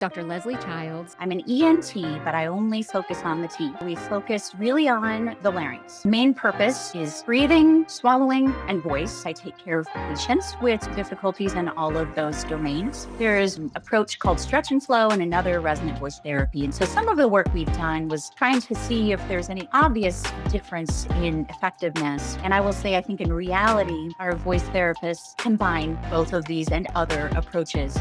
Dr. Lesley Childs. I'm an ENT, but I only focus on the T. We focus really on the larynx. Main purpose is breathing, swallowing, and voice. I take care of patients with difficulties in all of those domains. There's an approach called stretch and flow and another resonant voice therapy. And so some of the work we've done was trying to see if there's any obvious difference in effectiveness. And I will say, I think in reality, our voice therapists combine both of these and other approaches.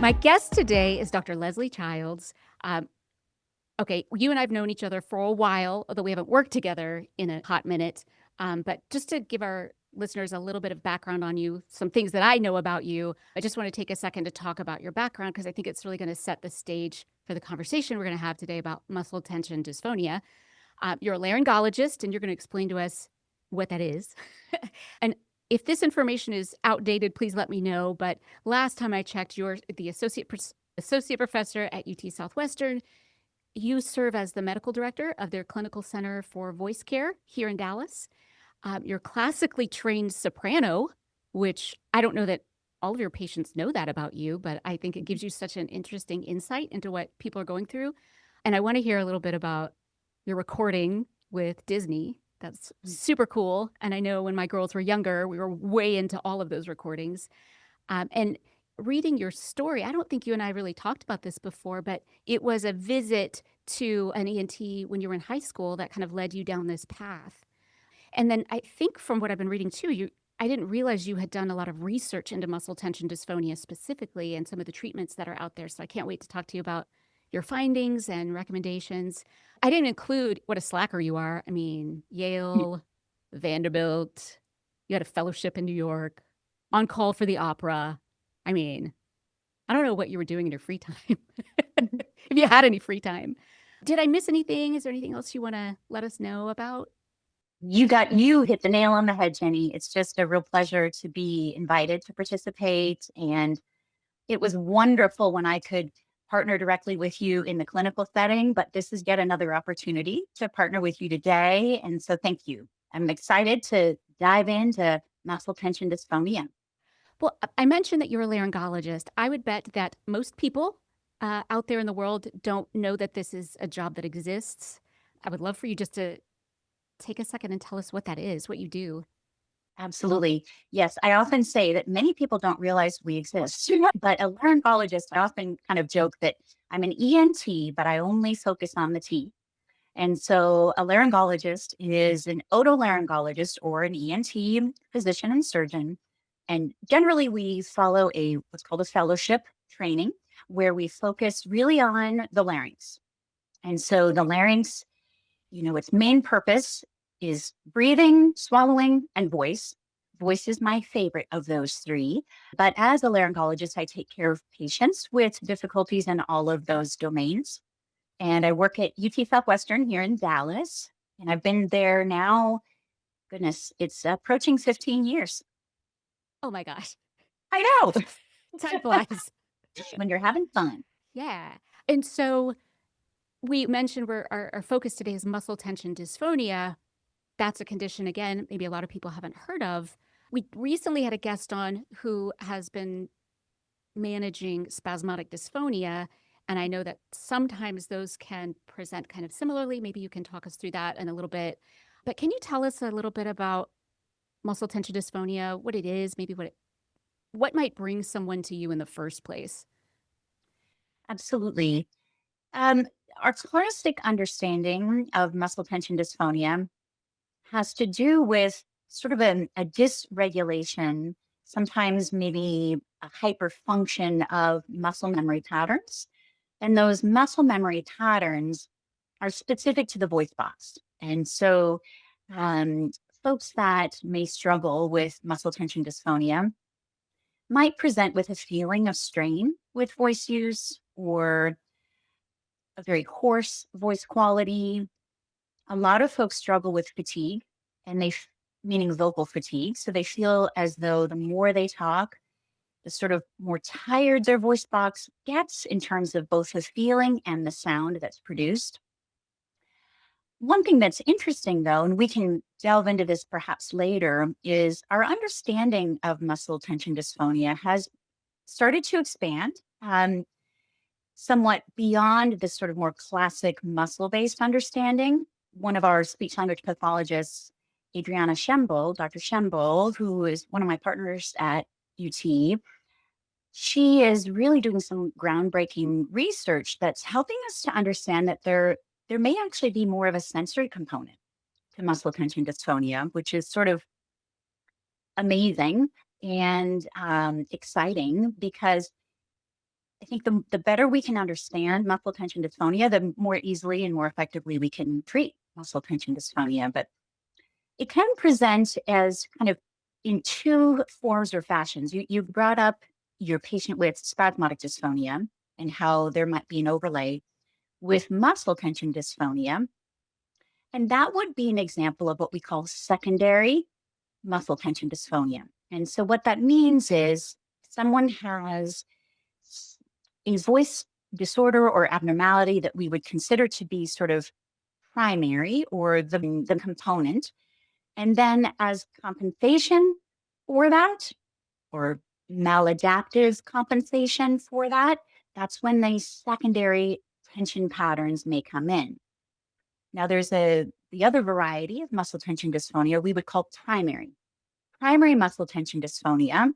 My guest today is Dr. Lesley Childs. Okay, you and I have known each other for a while, although we haven't worked together in a hot minute. But just to give our listeners a little bit of background on you, some things that I know about you, I just want to take a second to talk about your background because I think it's really going to set the stage for the conversation we're going to have today about muscle tension dysphonia. You're a laryngologist, and you're going to explain to us what that is. And if this information is outdated, please let me know. But last time I checked, you're the associate professor at UT Southwestern. You serve as the medical director of their clinical center for voice care here in Dallas. You're classically trained soprano, which I don't know that all of your patients know that about you, but I think it gives you such an interesting insight into what people are going through. And I want to hear a little bit about your recording with Disney. That's super cool. And I know when my girls were younger, we were way into all of those recordings. And reading your story, I don't think you and I really talked about this before, but it was a visit to an ENT when you were in high school that kind of led you down this path. And then I think from what I've been reading too, I didn't realize you had done a lot of research into muscle tension dysphonia specifically and some of the treatments that are out there. So I can't wait to talk to you about your findings and recommendations. I didn't include what a slacker you are. I mean, Yale, Vanderbilt, you had a fellowship in New York, on call for the opera. I mean, I don't know what you were doing in your free time. If you had any free time. Did I miss anything? Is there anything else you want to let us know about? You hit the nail on the head, Jenny. It's just a real pleasure to be invited to participate. And it was wonderful when I could partner directly with you in the clinical setting, but this is yet another opportunity to partner with you today. And so thank you. I'm excited to dive into muscle tension dysphonia. Well, I mentioned that you're a laryngologist. I would bet that most people out there in the world don't know that this is a job that exists. I would love for you just to take a second and tell us what that is, what you do. Absolutely. Yes. I often say that many people don't realize we exist, but a laryngologist, I often kind of joke that I'm an ENT, but I only focus on the T. And so a laryngologist is an otolaryngologist or an ENT physician and surgeon. And generally we follow what's called a fellowship training where we focus really on the larynx. And so the larynx, its main purpose is breathing, swallowing, and voice. Voice is my favorite of those three. But as a laryngologist, I take care of patients with difficulties in all of those domains. And I work at UT Southwestern here in Dallas. And I've been there now, goodness, it's approaching 15 years. Oh my gosh. I know. Time flies. When you're having fun. Yeah. And so we mentioned our focus today is muscle tension dysphonia. That's a condition, again, maybe a lot of people haven't heard of. We recently had a guest on who has been managing spasmodic dysphonia. And I know that sometimes those can present kind of similarly. Maybe you can talk us through that in a little bit. But can you tell us a little bit about muscle tension dysphonia, what it is, maybe what might bring someone to you in the first place? Absolutely. Our classic understanding of muscle tension dysphonia has to do with sort of a dysregulation, sometimes maybe a hyperfunction of muscle memory patterns. And those muscle memory patterns are specific to the voice box. And so folks that may struggle with muscle tension dysphonia might present with a feeling of strain with voice use or a very hoarse voice quality. A lot of folks struggle with fatigue and meaning vocal fatigue. So they feel as though the more they talk, the sort of more tired their voice box gets in terms of both the feeling and the sound that's produced. One thing that's interesting though, and we can delve into this perhaps later, is our understanding of muscle tension dysphonia has started to expand somewhat beyond this sort of more classic muscle based understanding. One of our speech language pathologists, Adriana Schembel, Dr. Schembel, who is one of my partners at UT, she is really doing some groundbreaking research that's helping us to understand that there may actually be more of a sensory component to muscle tension dysphonia, which is sort of amazing and exciting because I think the better we can understand muscle tension dysphonia, the more easily and more effectively we can treat muscle tension dysphonia. But it can present as kind of in two forms or fashions. You brought up your patient with spasmodic dysphonia and how there might be an overlay with muscle tension dysphonia. And that would be an example of what we call secondary muscle tension dysphonia. And so what that means is someone has a voice disorder or abnormality that we would consider to be sort of primary or the component. And then as compensation for that, or maladaptive compensation for that, that's when these secondary tension patterns may come in. Now there's the other variety of muscle tension dysphonia we would call primary. Primary muscle tension dysphonia,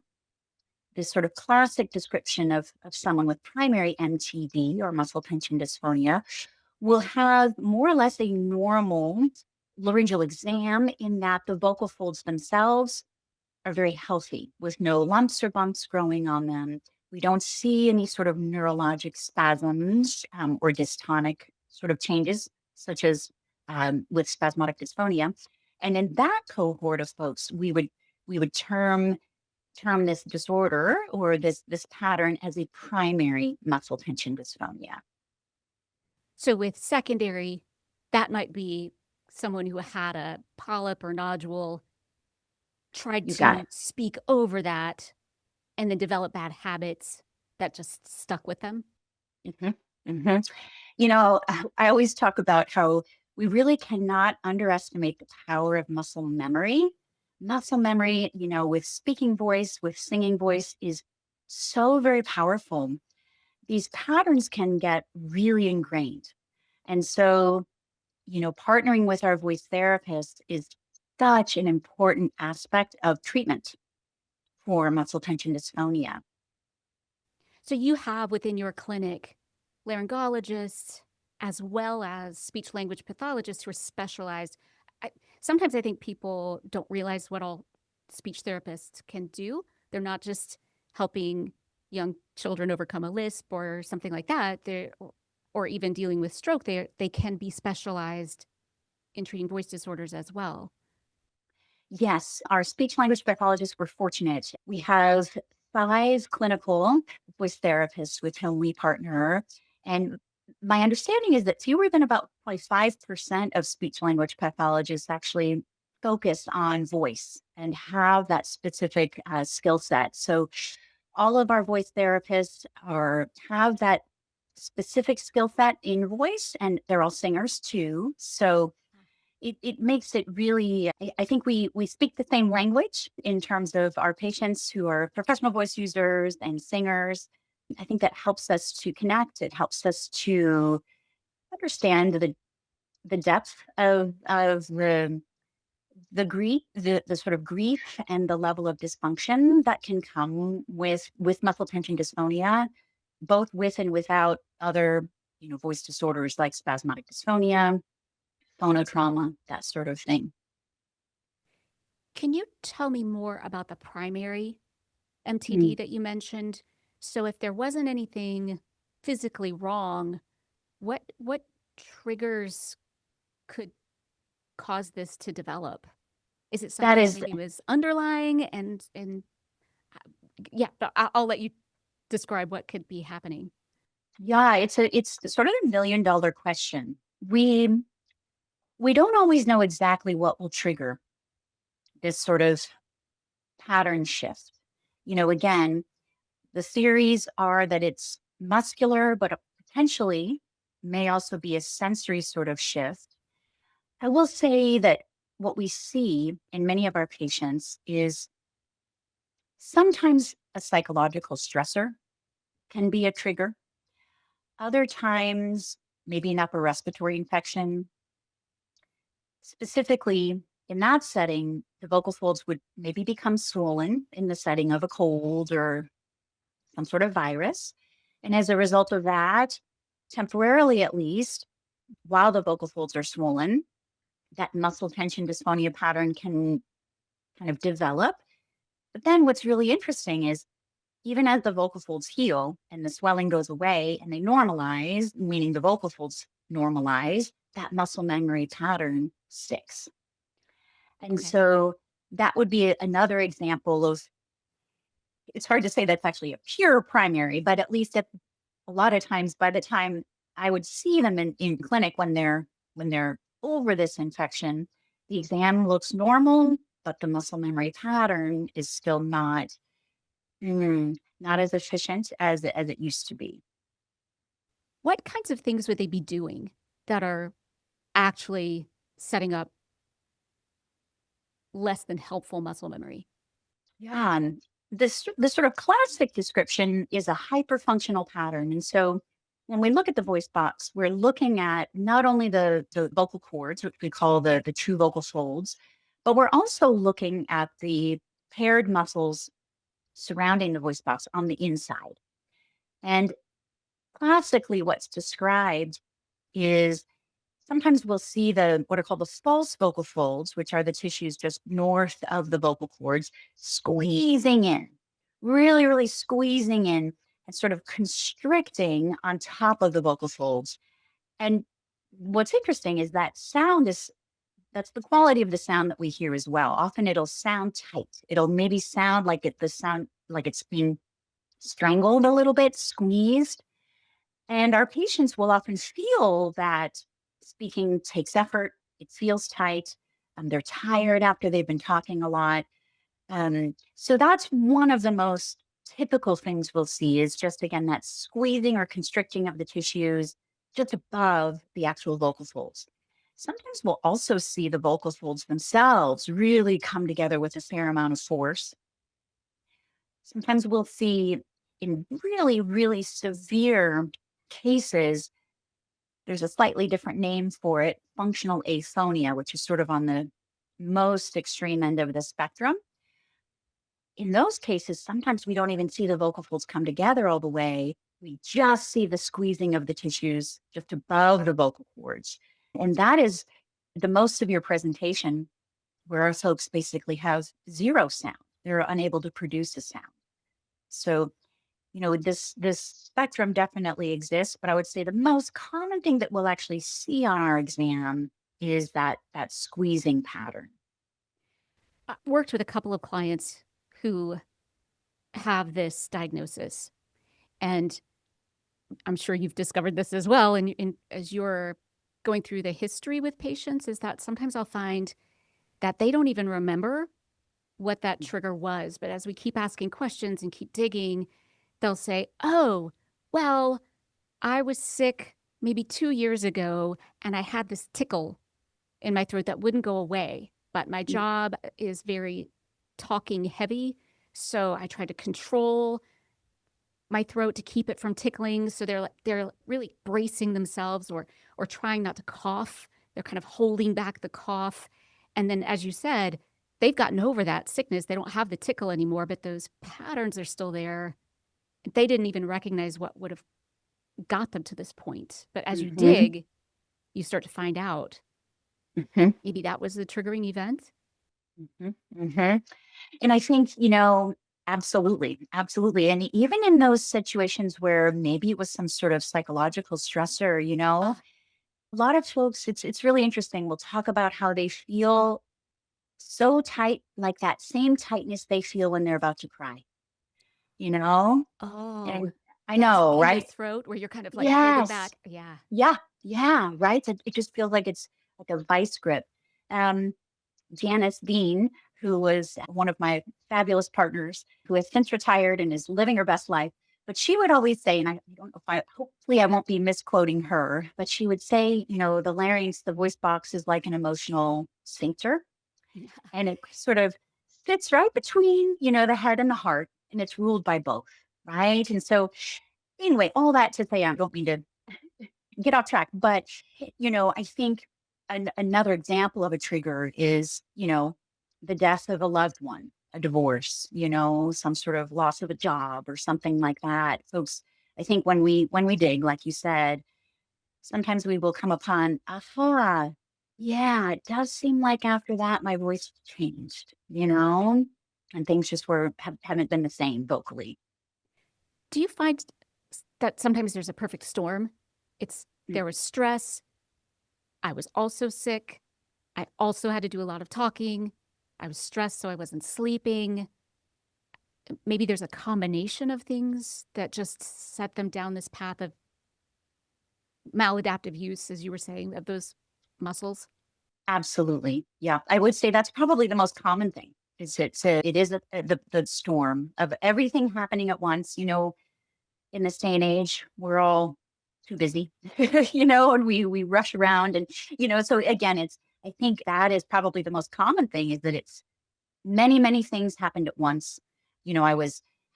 this sort of classic description of someone with primary MTD or muscle tension dysphonia, will have more or less a normal laryngeal exam in that the vocal folds themselves are very healthy with no lumps or bumps growing on them. We don't see any sort of neurologic spasms or dystonic sort of changes, such as with spasmodic dysphonia. And in that cohort of folks, we would term this disorder or this pattern as a primary muscle tension dysphonia. So with secondary, that might be someone who had a polyp or nodule, tried You got to speak over that, and then develop bad habits that just stuck with them. it. You know, I always talk about how we really cannot underestimate the power of muscle memory. Muscle memory, with speaking voice, with singing voice, is so very powerful. These patterns can get really ingrained. And so, partnering with our voice therapist is such an important aspect of treatment for muscle tension dysphonia. So you have within your clinic laryngologists as well as speech language pathologists who are specialized. Sometimes I think people don't realize what all speech therapists can do. They're not just helping young children overcome a lisp or something like that. Or even dealing with stroke. They can be specialized in treating voice disorders as well. Yes, our speech language pathologists were fortunate. We have five clinical voice therapists with whom we partner. And my understanding is that fewer than about like 5% of speech language pathologists actually focus on voice and have that specific skill set. So all of our voice therapists have that specific skill set in voice, and they're all singers too. So it makes it really, I think we speak the same language in terms of our patients who are professional voice users and singers. I think that helps us to connect. It helps us to understand the depth of the sort of grief and the level of dysfunction that can come with muscle tension dysphonia, both with and without other voice disorders like spasmodic dysphonia, phonotrauma, that sort of thing. Can you tell me more about the primary MTD Mm. that you mentioned? So if there wasn't anything physically wrong, what triggers could cause this to develop? Is it That something that is, maybe was underlying and yeah, I'll let you describe what could be happening. yeah, it's sort of $1 million question. We don't always know exactly what will trigger this sort of pattern shift. Again, the theories are that it's muscular, but potentially may also be a sensory sort of shift. I will say that what we see in many of our patients is sometimes a psychological stressor can be a trigger. Other times, maybe an upper respiratory infection. Specifically, in that setting, the vocal folds would maybe become swollen in the setting of a cold or some sort of virus. And as a result of that, temporarily at least, while the vocal folds are swollen, that muscle tension dysphonia pattern can kind of develop. But then what's really interesting is even as the vocal folds heal and the swelling goes away and they normalize, meaning the vocal folds normalize, that muscle memory pattern sticks. And Okay. so that would be another example of, it's hard to say that's actually a pure primary, but at least at a lot of times by the time I would see them in clinic when they're over this infection, the exam looks normal, but the muscle memory pattern is still not as efficient as it used to be. What kinds of things would they be doing that are actually setting up less than helpful muscle memory? Yeah. And this sort of classic description is a hyperfunctional pattern. And so when we look at the voice box, we're looking at not only the vocal cords, which we call the true vocal folds, but we're also looking at the paired muscles surrounding the voice box on the inside. And classically, what's described is sometimes we'll see the what are called the false vocal folds, which are the tissues just north of the vocal cords, squeezing in, really, really squeezing in and sort of constricting on top of the vocal folds. And what's interesting is that sound is that's the quality of the sound that we hear as well. Often it'll sound tight. It'll maybe sound like the sound like it's being strangled a little bit, squeezed. And our patients will often feel that speaking takes effort, it feels tight, they're tired after they've been talking a lot. So that's one of the most typical things we'll see is just, again, that squeezing or constricting of the tissues just above the actual vocal folds. Sometimes we'll also see the vocal folds themselves really come together with a fair amount of force. Sometimes we'll see in really, really severe cases, there's a slightly different name for it, functional aphonia, which is sort of on the most extreme end of the spectrum. In those cases, sometimes we don't even see the vocal folds come together all the way. We just see the squeezing of the tissues just above the vocal cords. And that is the most severe presentation where our folks basically have zero sound. They're unable to produce a sound. So this spectrum definitely exists, but I would say the most common thing that we'll actually see on our exam is that squeezing pattern. I worked with a couple of clients who have this diagnosis, and I'm sure you've discovered this as well. And as you're going through the history with patients, is that sometimes I'll find that they don't even remember what that trigger was. But as we keep asking questions and keep digging, they'll say, "Oh, well, I was sick maybe 2 years ago and I had this tickle in my throat that wouldn't go away. But my job is very talking heavy. So I try to control my throat to keep it from tickling. So they're really bracing themselves or trying not to cough. They're kind of holding back the cough. And then, as you said, they've gotten over that sickness. They don't have the tickle anymore, but those patterns are still there. They didn't even recognize what would have got them to this point. But as you Mhm, dig, you start to find out mhm, maybe that was the triggering event. mhm, mhm. And I think, absolutely, absolutely. And even in those situations where maybe it was some sort of psychological stressor, Uh, a lot of folks, it's really interesting. We'll talk about how they feel so tight, like that same tightness they feel when they're about to cry, you know? oh, And I that know, in the right? throat where you're kind of like holding Yes. back. Yeah. Yeah. Yeah. Right. It just feels like it's like a vice grip. Um, Janice Dean, who was one of my fabulous partners, who has since retired and is living her best life. But she would always say, and I don't know if hopefully I won't be misquoting her, but she would say, the larynx, the voice box is like an emotional sphincter, and it sort of sits right between, the head and the heart, and it's ruled by both. Right. And so, anyway, all that to say, I don't mean to get off track, but, I think another example of a trigger is, the death of a loved one, a divorce, some sort of loss of a job or something like that. Folks, I think when we dig, like you said, sometimes we will come upon, aha, yeah, it does seem like after that my voice changed, and things just haven't been the same vocally. Do you find that sometimes there's a perfect storm? Mm. There was stress. I was also sick. I also had to do a lot of talking. I was stressed, so I wasn't sleeping. Maybe there's a combination of things that just set them down this path of maladaptive use, as you were saying, of those muscles. Absolutely. Yeah. I would say that's probably the most common thing. It is the storm of everything happening at once. In this day and age, we're all too busy, and we rush around, and so again, I think that is probably the most common thing, is that it's many, many things happened at once. I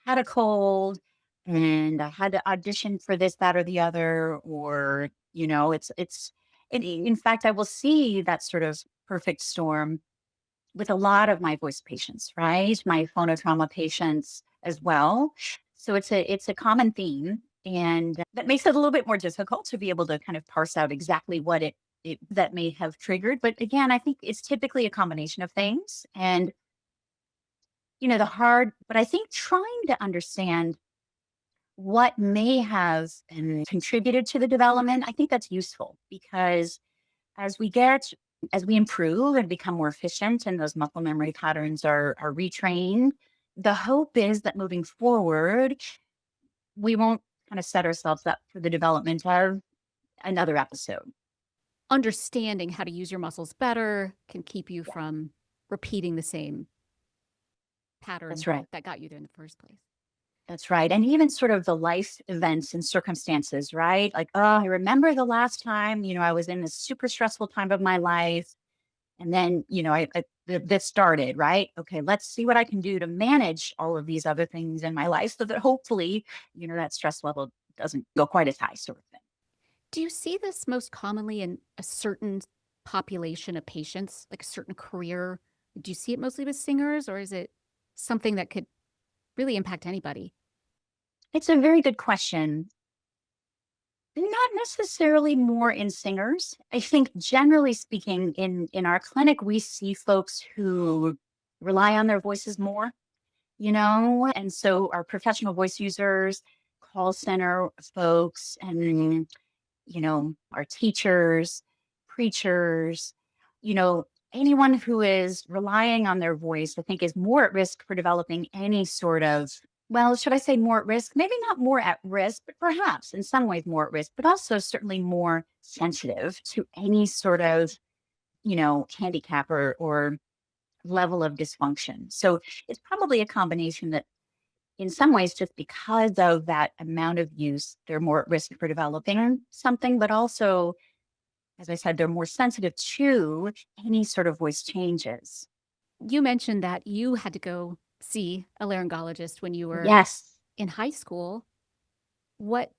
had a cold, and I had to audition for this, that, or the other, or, in fact, I will see that sort of perfect storm with a lot of my voice patients, right? My phonotrauma patients as well. So it's a common theme, and that makes it a little bit more difficult to be able to kind of parse out exactly what it that may have triggered. But again, I think it's typically a combination of things, and but I think trying to understand what may have contributed to the development, I think that's useful, because as we get, as we improve and become more efficient, and those muscle memory patterns are retrained, the hope is that moving forward, we won't kind of set ourselves up for the development of another episode. Understanding how to use your muscles better can keep you Yeah, from repeating the same that's pattern right. that got you there in the first place. That's right. And even sort of the life events and circumstances, right? Like, oh, I remember the last time, I was in this super stressful time of my life. And then, this started, right? Okay, let's see what I can do to manage all of these other things in my life, so that hopefully, that stress level doesn't go quite as high, sort of thing. Do you see this most commonly in a certain population of patients, like a certain career? Do you see it mostly with singers, or is it something that could really impact anybody? It's a very good question. Not necessarily more in singers. I think generally speaking, in our clinic, we see folks who rely on their voices more, and so our professional voice users, call center folks, and our teachers, preachers, anyone who is relying on their voice, I think, is more at risk for developing any sort of, well, should I say more at risk? Maybe not more at risk, but perhaps in some ways more at risk, but also certainly more sensitive to any sort of, handicap or level of dysfunction. So it's probably a combination that, in some ways, just because of that amount of use, they're more at risk for developing something, but also, as I said, they're more sensitive to any sort of voice changes. You mentioned that you had to go see a laryngologist when you were Yes. in high school. What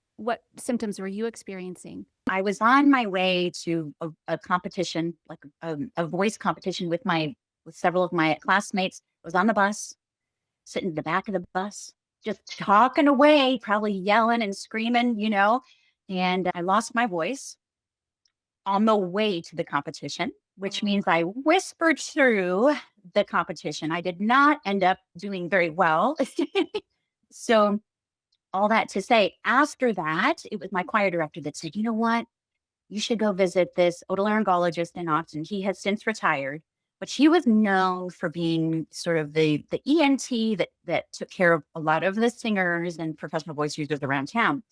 symptoms were you experiencing? I was on my way to a competition, like a voice competition with several of my classmates. I was on the bus, sitting in the back of the bus, just talking away, probably yelling and screaming, and I lost my voice on the way to the competition, which Oh, means I whispered through the competition. I did not end up doing very well. So, all that to say, after that, it was my choir director that said, you know what? You should go visit this otolaryngologist in Austin. He has since retired, but she was known for being sort of the ENT that took care of a lot of the singers and professional voice users around town.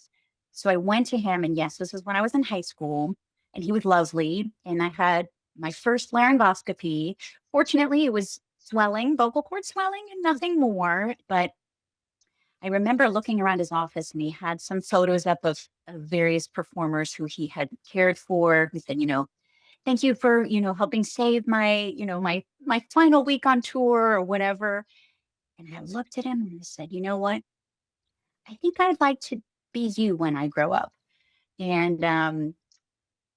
So I went to him, and yes, this is when I was in high school, and he was lovely. And I had my first laryngoscopy. Fortunately, it was swelling, vocal cord swelling, and nothing more. But I remember looking around his office and he had some photos up of various performers who he had cared for. He said, thank you for, helping save my, my final week on tour or whatever. And I looked at him and I said, you know what? I think I'd like to be you when I grow up. And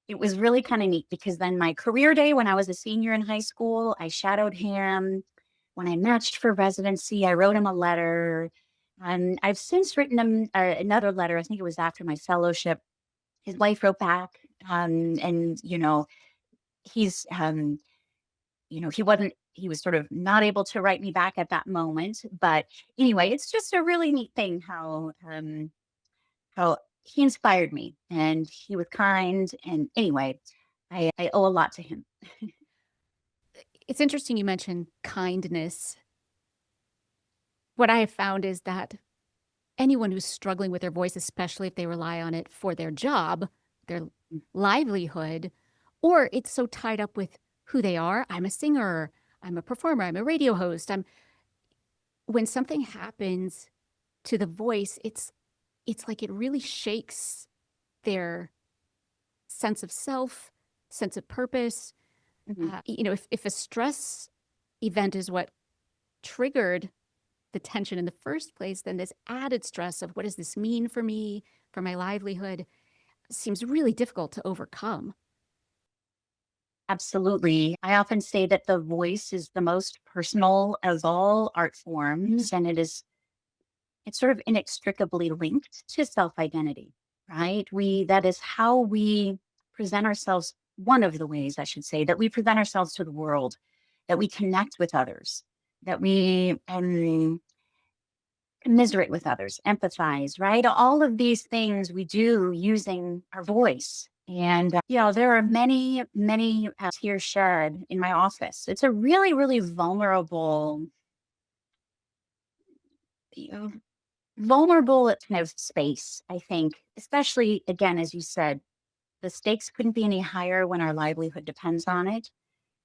it was really kind of neat because then my career day when I was a senior in high school, I shadowed him. When I matched for residency, I wrote him a letter. And I've since written him another letter. I think it was after my fellowship. His wife wrote back, and he's he was sort of not able to write me back at that moment. But anyway, it's just a really neat thing how he inspired me and he was kind. And anyway, I owe a lot to him. It's interesting you mentioned kindness. What I have found is that anyone who's struggling with their voice, especially if they rely on it for their job, their livelihood, or it's so tied up with who they are. I'm a singer, I'm a performer, I'm a radio host. When something happens to the voice, it's like it really shakes their sense of self, sense of purpose. Mhm. If a stress event is what triggered the tension in the first place, then this added stress of what does this mean for me, for my livelihood, seems really difficult to overcome. Absolutely. I often say that the voice is the most personal of all art forms, and it's sort of inextricably linked to self-identity, right? That is how we present ourselves, one of the ways I should say that we present ourselves to the world, that we connect with others, that we commiserate with others, empathize, right? All of these things we do using our voice. And there are many, many tears shed in my office. It's a really, really you know, vulnerable kind of space, I think, especially again, as you said, the stakes couldn't be any higher when our livelihood depends on it.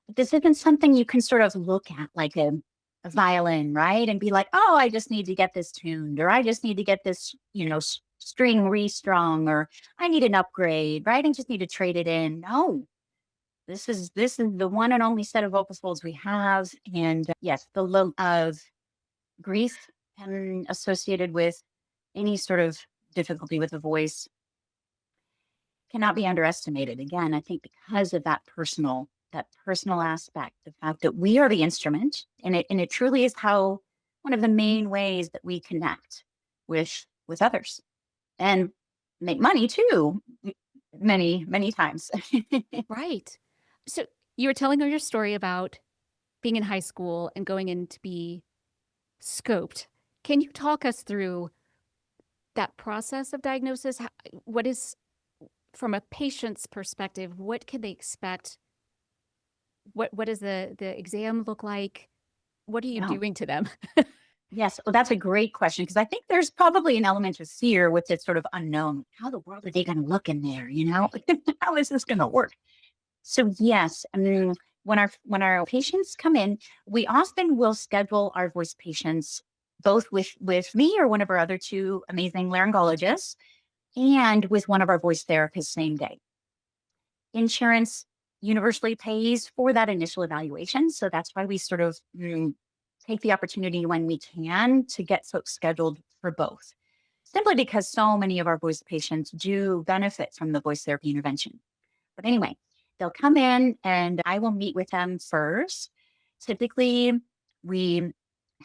But this isn't something you can sort of look at like a violin, right? And be like, oh, I just need to get this tuned, or I just need to get this, string restrung, or I need an upgrade, right? I just need to trade it in. No, this is the one and only set of vocal folds we have. And yes, the load of grief and associated with any sort of difficulty with the voice cannot be underestimated. Again, I think because of that personal aspect, the fact that we are the instrument, and it truly is how one of the main ways that we connect with others and make money too, many many times. Right. So you were telling her your story about being in high school and going in to be scoped. Can you talk us through that process of diagnosis? What is, from a patient's perspective, what can they expect? What does the exam look like? What are you Yeah. doing to them? Yes. Well, that's a great question because I think there's probably an element of fear with this sort of unknown. How the world are they going to look in there? How is this going to work? So yes, I mean, when our patients come in, we often will schedule our voice patients both with me or one of our other two amazing laryngologists, and with one of our voice therapists same day. Insurance universally pays for that initial evaluation, so that's why we sort of take the opportunity when we can to get folks scheduled for both. Simply because so many of our voice patients do benefit from the voice therapy intervention. But anyway, they'll come in and I will meet with them first. Typically, we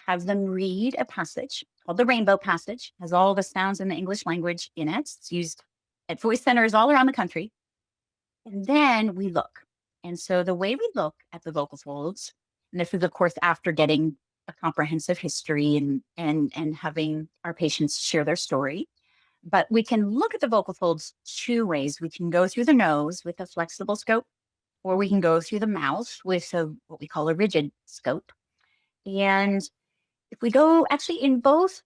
have them read a passage called the Rainbow Passage, has all the sounds in the English language in it. It's used at voice centers all around the country. And then we look. And so the way we look at the vocal folds, and this is of course after getting a comprehensive history and having our patients share their story, but we can look at the vocal folds two ways. We can go through the nose with a flexible scope, or we can go through the mouth with what we call a rigid scope. And if we go actually in both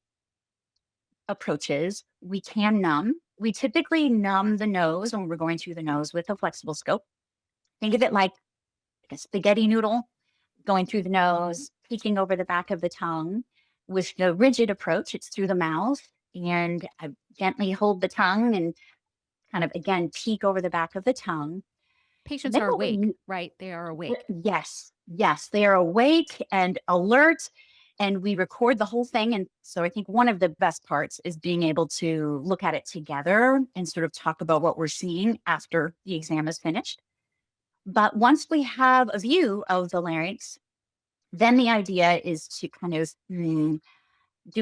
approaches, we can numb. We typically numb the nose when we're going through the nose with a flexible scope. Think of it like a spaghetti noodle going through the nose, peeking over the back of the tongue. with the rigid approach, it's through the mouth. And I gently hold the tongue and kind of, again, peek over the back of the tongue. And Patients then are what awake, we right? They are awake. Yes, yes, they are awake and alert, and we record the whole thing. And so I think one of the best parts is being able to look at it together and sort of talk about what we're seeing after the exam is finished. But once we have a view of the larynx, then the idea is to kind of do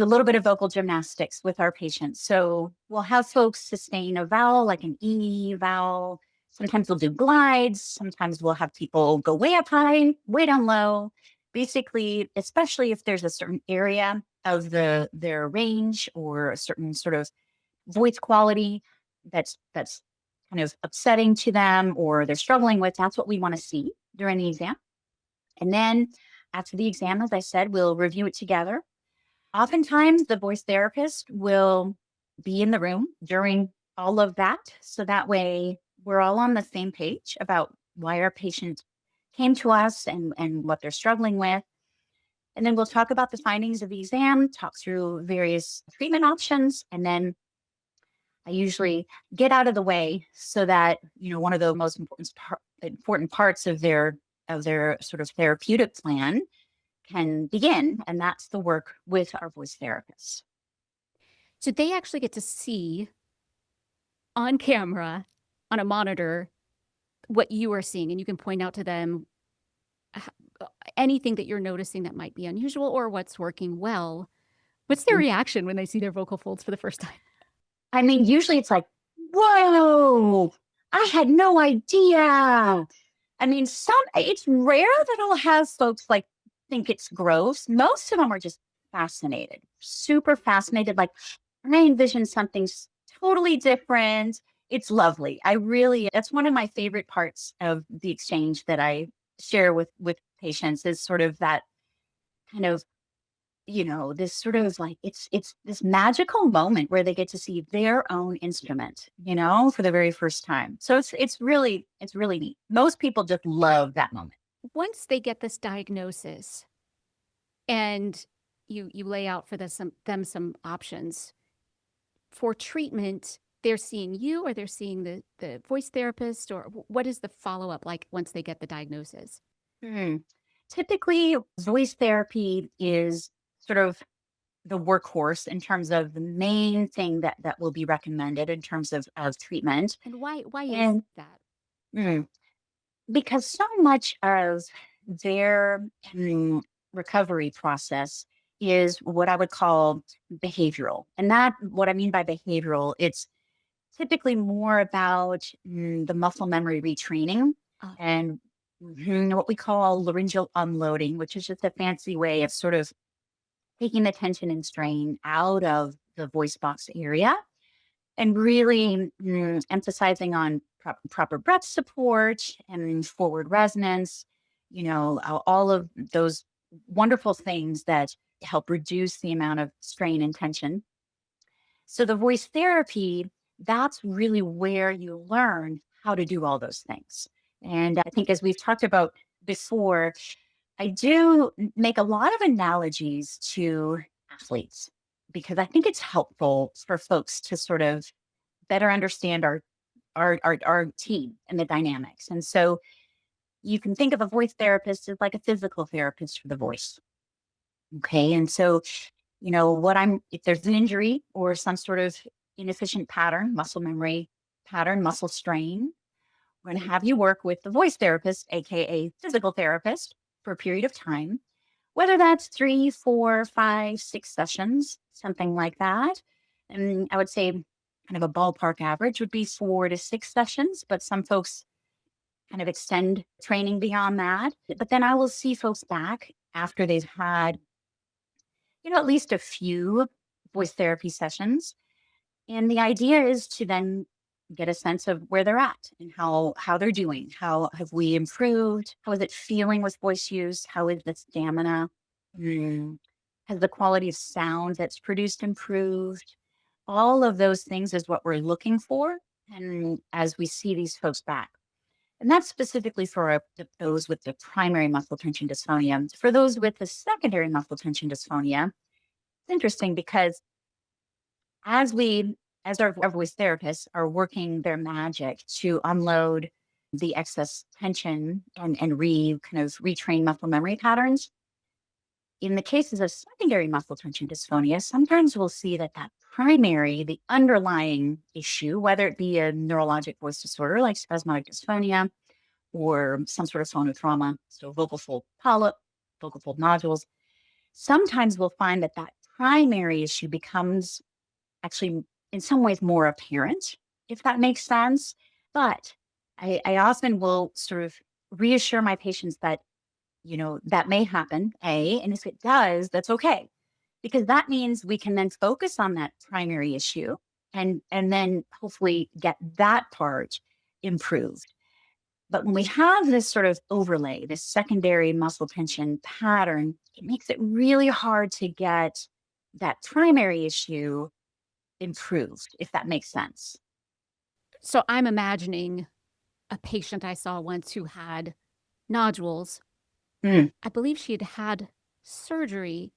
a little bit of vocal gymnastics with our patients. So we'll have folks sustain a vowel like an E vowel. Sometimes we'll do glides. Sometimes we'll have people go way up high, way down low. Basically, especially if there's a certain area of their range or a certain sort of voice quality that's kind of upsetting to them or they're struggling with, that's what we want to see during the exam. And then after the exam, as I said, we'll review it together. Oftentimes, the voice therapist will be in the room during all of that. So that way, we're all on the same page about why our patient came to us and what they're struggling with. And then we'll talk about the findings of the exam, talk through various treatment options, and then I usually get out of the way so that, one of the most important parts of their sort of therapeutic plan can begin. And that's the work with our voice therapists. So they actually get to see on camera, on a monitor, what you are seeing, and you can point out to them h- anything that you're noticing that might be unusual or what's working well. What's their reaction when they see their vocal folds for the first time? I mean, usually it's like, whoa, I had no idea. I mean, it's rare that I'll have folks like think it's gross. Most of them are just fascinated, super fascinated. Like, I envisioned something totally different. It's lovely. That's one of my favorite parts of the exchange that I share with patients is sort of that kind of, this sort of like it's this magical moment where they get to see their own instrument, for the very first time. So it's really neat. Most people just love that moment. Once they get this diagnosis and you lay out for them some options for treatment, they're seeing you or they're seeing the voice therapist, or what is the follow-up like once they get the diagnosis? Hmm. Typically, voice therapy is sort of the workhorse in terms of the main thing that will be recommended in terms of treatment. And why is And that? mm, because so much of their recovery process is what I would call behavioral. And that, what I mean by behavioral, it's typically more about the muscle memory retraining Uh, and what we call laryngeal unloading, which is just a fancy way of sort of taking the tension and strain out of the voice box area and really emphasizing on proper breath support and forward resonance, all of those wonderful things that help reduce the amount of strain and tension. So the voice therapy, that's really where you learn how to do all those things. And I think as we've talked about before, I do make a lot of analogies to athletes because I think it's helpful for folks to sort of better understand our team and the dynamics. And so you can think of a voice therapist as like a physical therapist for the voice. Okay. And so, if there's an injury or some sort of inefficient pattern, muscle memory pattern, muscle strain, we're going to have you work with the voice therapist, AKA physical therapist, for a period of time, whether that's 3, 4, 5, 6 sessions, something like that. And I would say kind of a ballpark average would be 4 to 6 sessions, but some folks kind of extend training beyond that. But then I will see folks back after they've had, at least a few voice therapy sessions. And the idea is to then get a sense of where they're at and how they're doing. How have we improved? How is it feeling with voice use? How is the stamina? Mm. Has the quality of sound that's produced improved? All of those things is what we're looking for. And as we see these folks back. And that's specifically for those with the primary muscle tension dysphonia. For those with the secondary muscle tension dysphonia, It's interesting because as we, as our voice therapists are working their magic to unload the excess tension and kind of retrain muscle memory patterns, in the cases of secondary muscle tension dysphonia, sometimes we'll see that the underlying issue, whether it be a neurologic voice disorder like spasmodic dysphonia or some sort of phonotrauma, so vocal fold polyp, vocal fold nodules, sometimes we'll find that primary issue becomes actually in some ways more apparent, if that makes sense. But I often will sort of reassure my patients that, that may happen, and if it does, that's okay. Because that means we can then focus on that primary issue and then hopefully get that part improved. But when we have this sort of overlay, this secondary muscle tension pattern, it makes it really hard to get that primary issue improved, if that makes sense. So I'm imagining a patient I saw once who had nodules. Mm, I believe she had had surgery,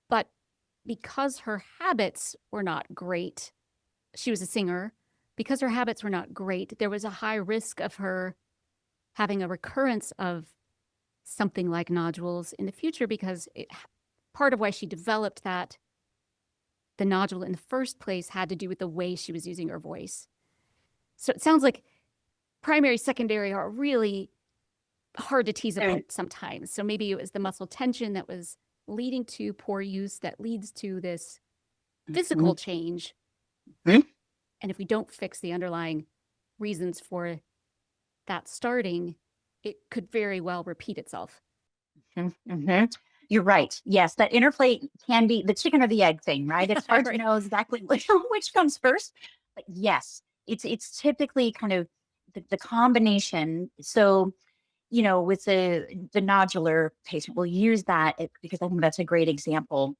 but because her habits were not great, she was a singer. Because her habits were not great, there was a high risk of her having a recurrence of something like nodules in the future because part of why she developed the nodule in the first place had to do with the way she was using her voice. So it sounds like primary, secondary are really hard to tease mm, apart sometimes. So maybe it was the muscle tension that was leading to poor use that leads to this mhm, physical change. mhm, And if we don't fix the underlying reasons for that starting, it could very well repeat itself. mhm, mhm. You're right. Yes, that interplay can be the chicken or the egg thing, right? It's hard to Right. know exactly which comes first. But yes, it's typically kind of the combination. So, with the nodular patient, we'll use because I think that's a great example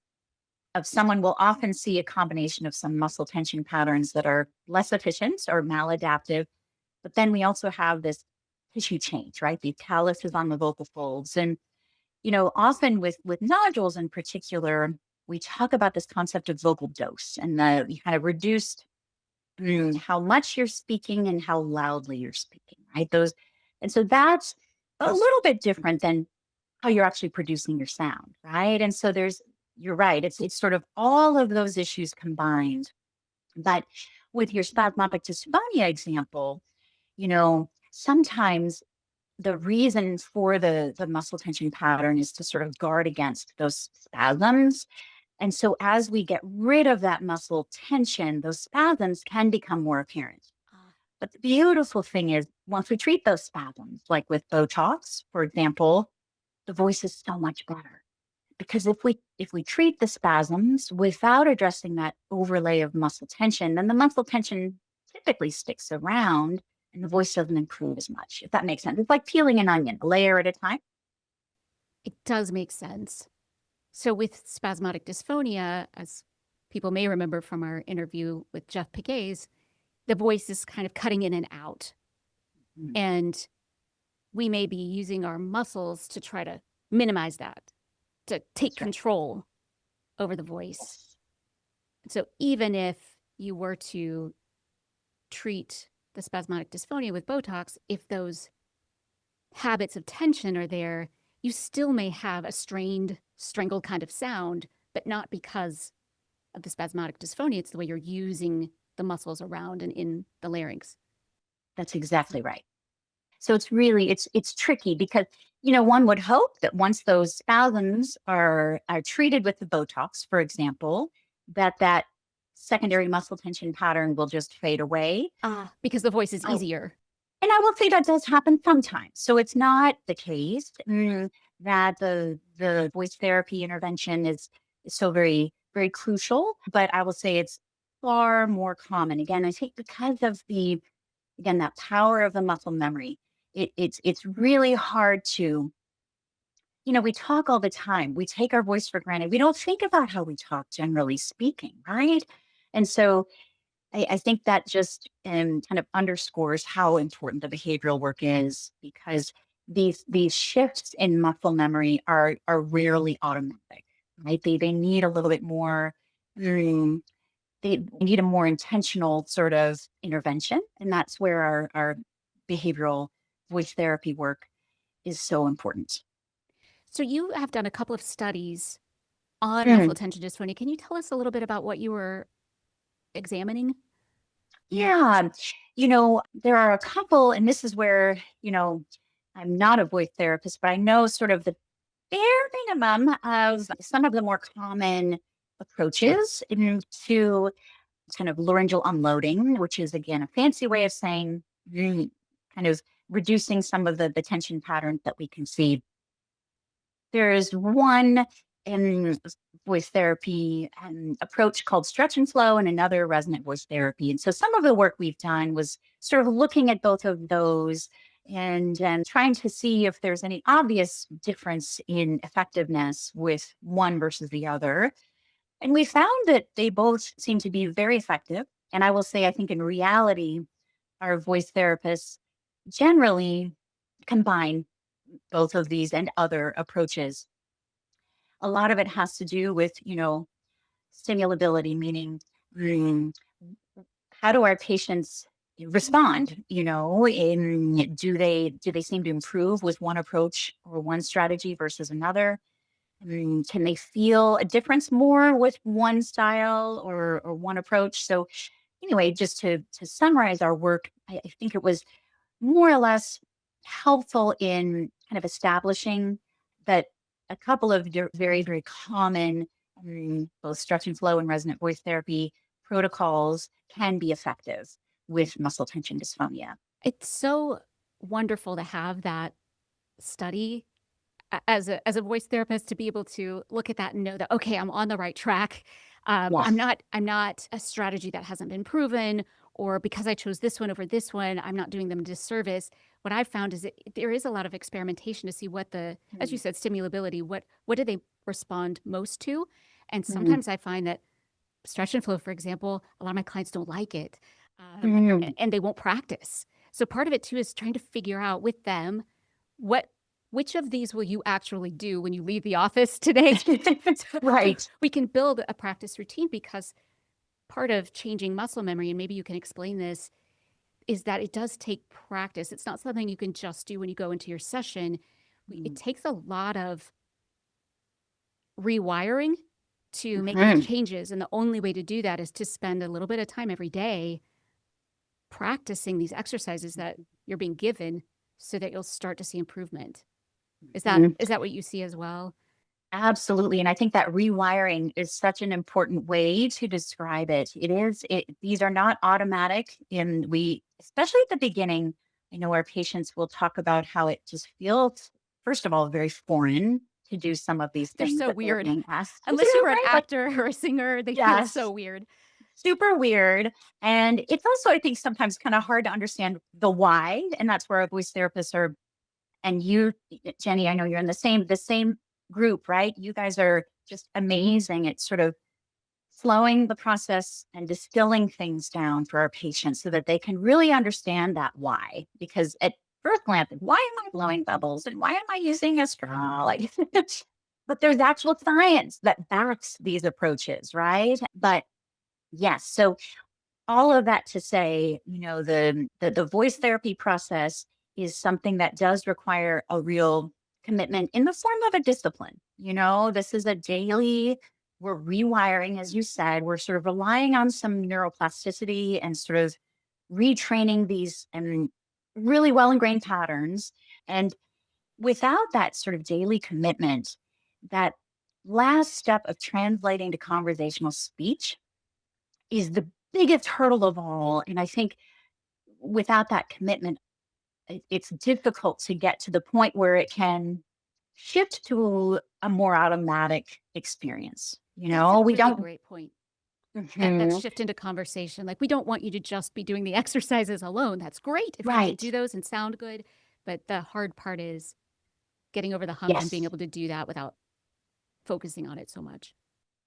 of someone will often see a combination of some muscle tension patterns that are less efficient or maladaptive. But then we also have this tissue change, right? The calluses on the vocal folds. And, often with nodules in particular, we talk about this concept of vocal dose and the kind of reduced how much you're speaking and how loudly you're speaking, right? And so that's a little bit different than how you're actually producing your sound, right? And so you're right. It's sort of all of those issues combined. But with your spasmodic dysphonia example, sometimes the reason for the muscle tension pattern is to sort of guard against those spasms. And so as we get rid of that muscle tension, those spasms can become more apparent. But the beautiful thing is once we treat those spasms, like with Botox, for example, the voice is so much better. Because if we treat the spasms without addressing that overlay of muscle tension, then the muscle tension typically sticks around and the voice doesn't improve as much, if that makes sense. It's like peeling an onion, a layer at a time. It does make sense. So with spasmodic dysphonia, as people may remember from our interview with Jeff Piquet's, the voice is kind of cutting in and out. Mm, And we may be using our muscles to try to minimize that, to take that's right. control over the voice. Yes. So even if you were to treat the spasmodic dysphonia with Botox, if those habits of tension are there, you still may have a strained, strangled kind of sound, but not because of the spasmodic dysphonia. It's the way you're using the muscles around and in the larynx. That's exactly right. So it's tricky because one would hope that once those spasms are treated with the Botox, for example, that secondary muscle tension pattern will just fade away. Because the voice is Oh, easier. and I will say that does happen sometimes. So it's not the case that the voice therapy intervention is so very, very crucial, but I will say it's far more common. Again, I think because of that power of the muscle memory, it's really hard to, we talk all the time. We take our voice for granted. We don't think about how we talk, generally speaking, right? And so I think that just kind of underscores how important the behavioral work is because these shifts in muscle memory are rarely automatic. right? They need a little bit more, mm, they need a more intentional sort of intervention. And that's where our behavioral voice therapy work is so important. So you have done a couple of studies on muscle Mm. tension dysphonia. Can you tell us a little bit about what you were examining? Yeah. There are a couple, and this is where, I'm not a voice therapist, but I know sort of the bare minimum of some of the more common approaches to kind of laryngeal unloading, which is again a fancy way of saying kind of reducing some of the tension patterns that we can see. There's one in voice therapy approach called stretch and flow, and another resonant voice therapy. And so some of the work we've done was sort of looking at both of those and trying to see if there's any obvious difference in effectiveness with one versus the other. And we found that they both seem to be very effective. And I will say, I think in reality, our voice therapists generally combine both of these and other approaches. A lot of it has to do with, stimulability, meaning mm, how do our patients respond? Do they seem to improve with one approach or one strategy versus another? Can they feel a difference more with one style or one approach? So anyway, just to summarize our work, I think it was more or less helpful in kind of establishing that a couple of very, very common both stretch and flow and resonant voice therapy protocols can be effective with muscle tension dysphonia. It's so wonderful to have that study as a voice therapist to be able to look at that and know that, okay, I'm on the right track. I'm Yes. not a strategy that hasn't been proven, or because I chose this one over this one, I'm not doing them a disservice. What I've found is that there is a lot of experimentation to see what the, as you Mm, said, stimulability, what do they respond most to? And mm, sometimes I find that stretch and flow, for example, a lot of my clients don't like it, mm. and they won't practice. So part of it too is trying to figure out with them what which of these will you actually do when you leave the office today? So Right. we can build a practice routine, because part of changing muscle memory, and maybe you can explain this, is that it does take practice. It's not something you can just do when you go into your session. It Mm, takes a lot of rewiring to make these mhm, changes. And the only way to do that is to spend a little bit of time every day practicing these exercises that you're being given so that you'll start to see improvement. Is that mhm. is that what you see as well? Absolutely. And I think that rewiring is such an important way to describe it. These are not automatic. And especially at the beginning, I know our patients will talk about how it just feels, first of all, very foreign to do some of these They're things so that they're weird. being asked to Unless do, you were an right? Like, actor or a singer, they feel so yes, weird. super weird. And it's also, I think, sometimes kind of hard to understand the why. And that's where our voice therapists are, and you, Jenny, I know you're in the same group, right? You guys are just amazing at sort of slowing the process and distilling things down for our patients so that they can really understand that why. Because at first glance, like, why am I blowing bubbles and why am I using a straw? Like, but there's actual science that backs these approaches, right? But yes, so all of that to say, the voice therapy process is something that does require a real commitment in the form of a discipline. This is a daily, we're rewiring, as you said, we're sort of relying on some neuroplasticity and sort of retraining these and really well ingrained patterns. And without that sort of daily commitment, that last step of translating to conversational speech is the biggest hurdle of all. And I think without that commitment, it's difficult to get to the point where it can shift to a more automatic experience. That's a We really don't. great point. That Mhm. shift into conversation. Like, we don't want you to just be doing the exercises alone. That's great if you can do Right. those and sound good. But the hard part is getting over the hump and being Yes, able to do that without focusing on it so much.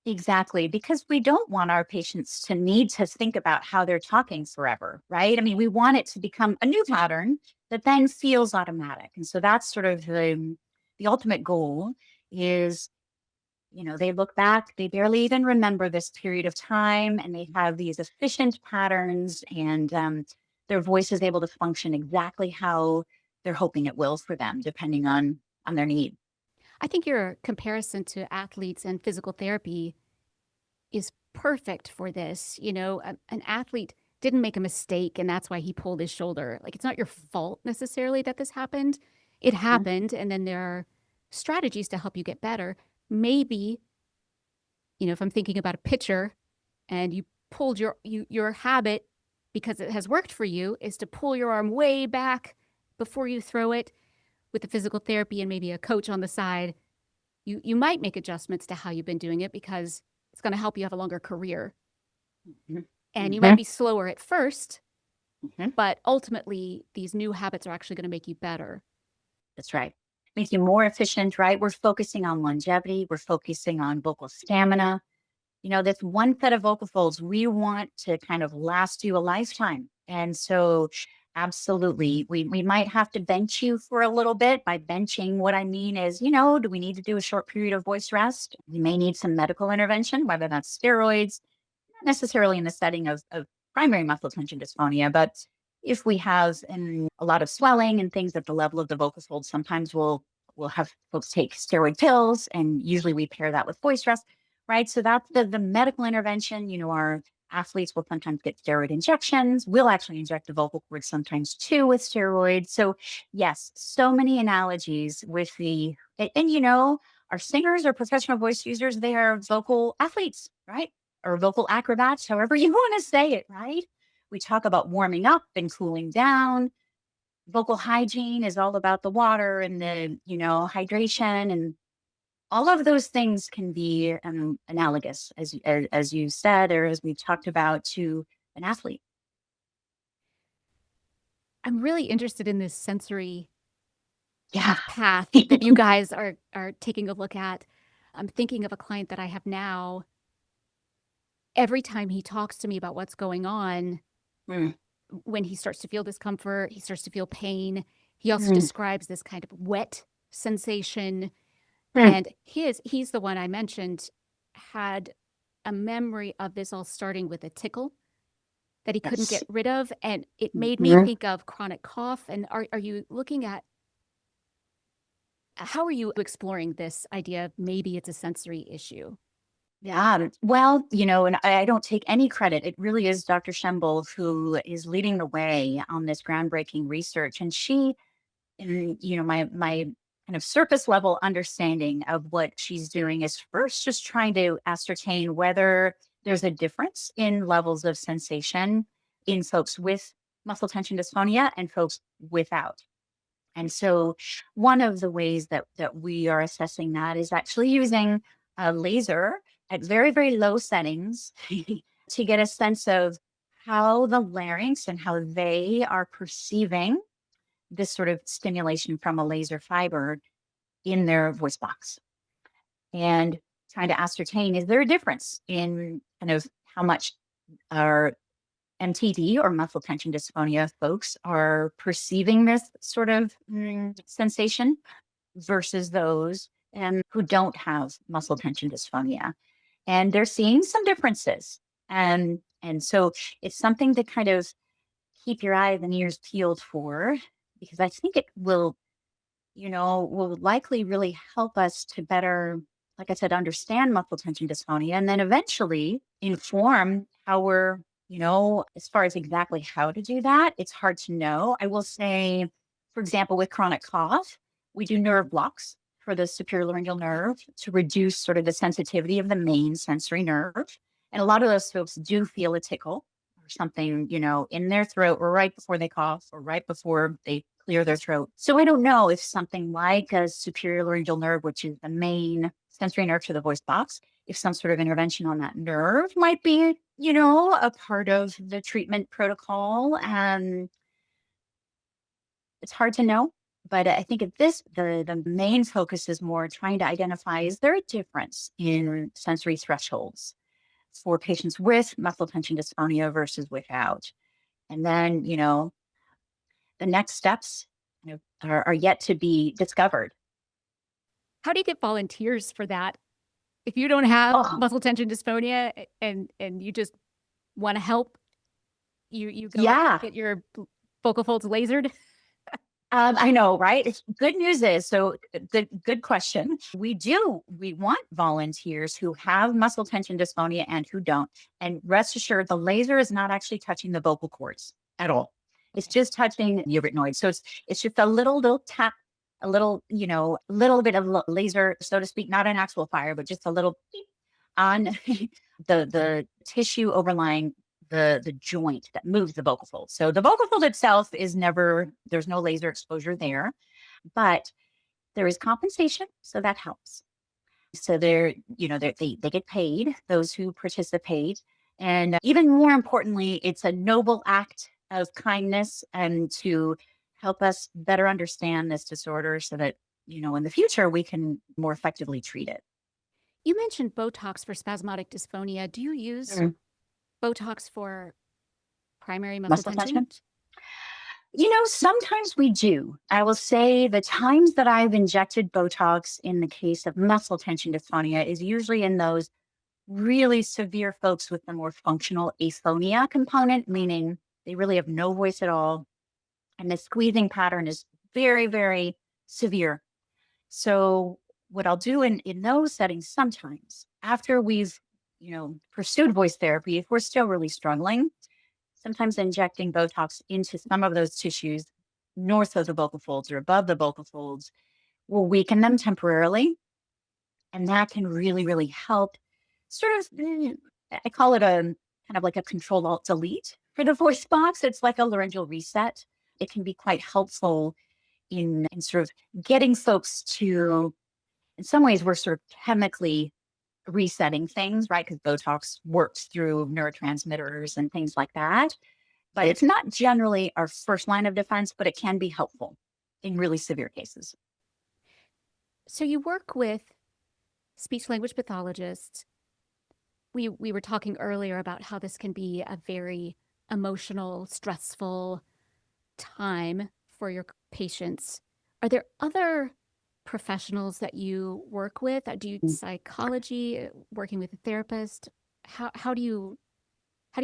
exactly. Because we don't want our patients to need to think about how they're talking forever, right? I mean, we want it to become a new pattern that then feels automatic. And so that's sort of the ultimate goal is They look back, they barely even remember this period of time, and they have these efficient patterns, and their voice is able to function exactly how they're hoping it will for them, depending on their need. I think your comparison to athletes and physical therapy is perfect for this. An athlete didn't make a mistake and that's why he pulled his shoulder. Like, it's not your fault necessarily that this happened. It Mhm. happened, and then there are strategies to help you get better. Maybe, if I'm thinking about a pitcher and you pulled your habit, because it has worked for you, is to pull your arm way back before you throw it. With the physical therapy and maybe a coach on the side, you might make adjustments to how you've been doing it, because it's going to help you have a longer career. Mhm. And you might Mhm. be slower at first, Mhm. but ultimately these new habits are actually going to make you better. That's right. Makes you more efficient, right? We're focusing on longevity. We're focusing on vocal stamina. This one set of vocal folds, we want to kind of last you a lifetime. And so, absolutely, we might have to bench you for a little bit. By benching, what I mean is, do we need to do a short period of voice rest? We may need some medical intervention, whether that's steroids, not necessarily in the setting of primary muscle tension dysphonia, but if we have a lot of swelling and things at the level of the vocal folds, sometimes we'll have folks take steroid pills, and usually we pair that with voice rest, right? So that's the medical intervention. Our athletes will sometimes get steroid injections. We'll actually inject the vocal cords sometimes too with steroids. So yes, so many analogies with and our singers or professional voice users, they are vocal athletes, right? Or vocal acrobats, however you want to say it, right? We talk about warming up and cooling down. Vocal hygiene is all about the water and the hydration, and all of those things can be analogous, as you said, or as we talked about, to an athlete. I'm really interested in this sensory Yeah. path that you guys are taking a look at. I'm thinking of a client that I have now. Every time he talks to me about what's going on, Mm, when he starts to feel discomfort, he starts to feel pain, he also mm, describes this kind of wet sensation. mm. And he's the one I mentioned, had a memory of this all starting with a tickle that he couldn't Yes. get rid of. And it made me Mhm. think of chronic cough. And are you looking at, how are you exploring this idea of maybe it's a sensory issue? Yeah. Well, and I don't take any credit. It really is Dr. Schembel who is leading the way on this groundbreaking research. And my kind of surface level understanding of what she's doing is first just trying to ascertain whether there's a difference in levels of sensation in folks with muscle tension dysphonia and folks without. And so one of the ways that we are assessing that is actually using a laser at very, very low settings to get a sense of how the larynx and how they are perceiving this sort of stimulation from a laser fiber in their voice box, and trying to ascertain, is there a difference in kind of how much our MTD or muscle tension dysphonia folks are perceiving this sort of sensation versus those who don't have muscle tension dysphonia. And they're seeing some differences. And so it's something to kind of keep your eyes and ears peeled for, because I think it will likely really help us to better, like I said, understand muscle tension dysphonia, and then eventually inform how as far as exactly how to do that. It's hard to know. I will say, for example, with chronic cough, we do nerve blocks for the superior laryngeal nerve to reduce sort of the sensitivity of the main sensory nerve. And a lot of those folks do feel a tickle or something, in their throat, or right before they cough, or right before they clear their throat. So I don't know if something like a superior laryngeal nerve, which is the main sensory nerve to the voice box, if some sort of intervention on that nerve might be, a part of the treatment protocol. It's hard to know. But I think at the main focus is more trying to identify, is there a difference in sensory thresholds for patients with muscle tension dysphonia versus without? And then, the next steps are yet to be discovered. How do you get volunteers for that? If you don't have Oh, muscle tension dysphonia and you just want to help, you go yeah. get your vocal folds lasered. I know, right? Good news is, so good question. We want volunteers who have muscle tension dysphonia and who don't. And rest assured, the laser is not actually touching the vocal cords at all. It's Okay. just touching the arytenoid. So it's just a little tap, a little, little bit of laser, so to speak, not an actual fire, but just a little beep on the tissue overlying the joint that moves the vocal fold. So the vocal fold itself is never, there's no laser exposure there, but there is compensation, so that helps. So they get paid, those who participate. And even more importantly, it's a noble act of kindness and to help us better understand this disorder so that, in the future, we can more effectively treat it. You mentioned Botox for spasmodic dysphonia. Do you use Mm. Botox for primary muscle Muscle tension? tension? Sometimes we do. I will say the times that I've injected Botox in the case of muscle tension dysphonia is usually in those really severe folks with the more functional aphonia component, meaning they really have no voice at all. And the squeezing pattern is very, very severe. So, what I'll do in those settings sometimes, after we've, pursued voice therapy, if we're still really struggling, sometimes injecting Botox into some of those tissues north of the vocal folds or above the vocal folds will weaken them temporarily. And that can really, really help sort of, I call it a kind of like a control alt delete for the voice box. It's like a laryngeal reset. It can be quite helpful in sort of getting folks to, in some ways, we're sort of chemically resetting things, right? Because Botox works through neurotransmitters and things like that. But it's not generally our first line of defense, but it can be helpful in really severe cases. So you work with speech language pathologists. We were talking earlier about how this can be a very emotional, stressful time for your patients. Are there other professionals that you work with? Do you psychology, working with a therapist? How do you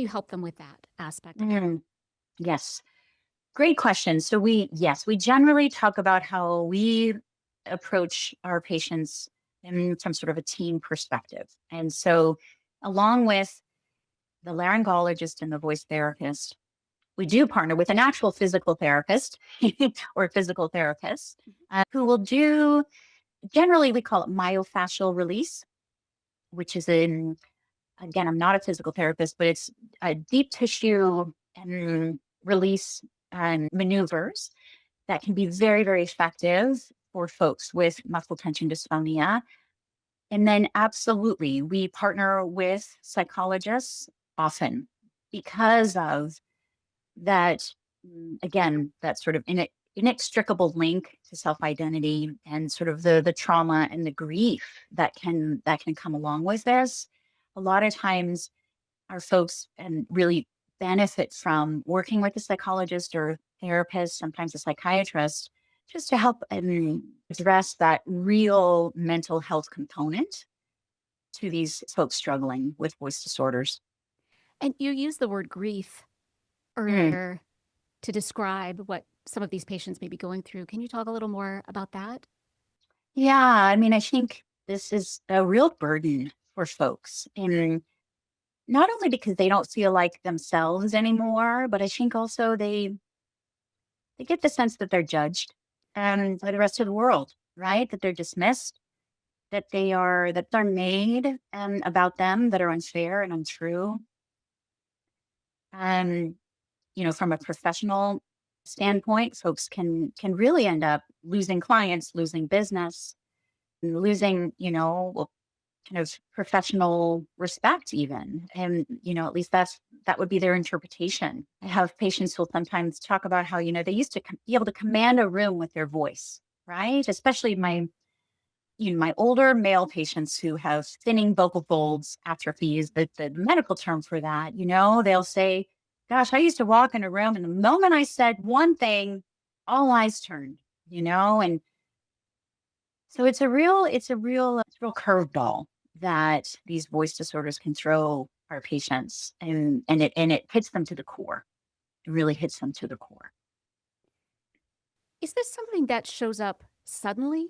help them with that aspect of it? Mm, yes. Great question. So we generally talk about how we approach our patients from sort of a team perspective. And so along with the laryngologist and the voice therapist, we do partner with an actual physical therapist or physical therapist who will do, generally we call it myofascial release, which is again, I'm not a physical therapist, but it's a deep tissue and release maneuvers that can be very, very effective for folks with muscle tension dysphonia. And then, absolutely, we partner with psychologists often because of that. Again, that sort of inextricable link to self identity and sort of the trauma and the grief that can come along with this. A lot of times, our folks and really benefit from working with a psychologist or therapist, sometimes a psychiatrist, just to help address that real mental health component to these folks struggling with voice disorders. And you use the word grief Mm. earlier to describe what some of these patients may be going through. Can you talk a little more about that? Yeah, I mean, I think this is a real burden for folks. And not only because they don't feel like themselves anymore, but I think also they get the sense that they're judged by the rest of the world, right? That they're dismissed, that they're made about them that are unfair and untrue. Um, from a professional standpoint, folks can really end up losing clients, losing business, and losing, well, kind of professional respect even. And, at least that would be their interpretation. I have patients who'll sometimes talk about how, they used to be able to command a room with their voice, right? Especially my older male patients who have thinning vocal folds atrophy is the medical term for that. They'll say, gosh, I used to walk in a room and the moment I said one thing, all eyes turned, and so it's a real curveball. that these voice disorders can throw our patients, and it hits them to the core. It really hits them to the core. Is this something that shows up suddenly?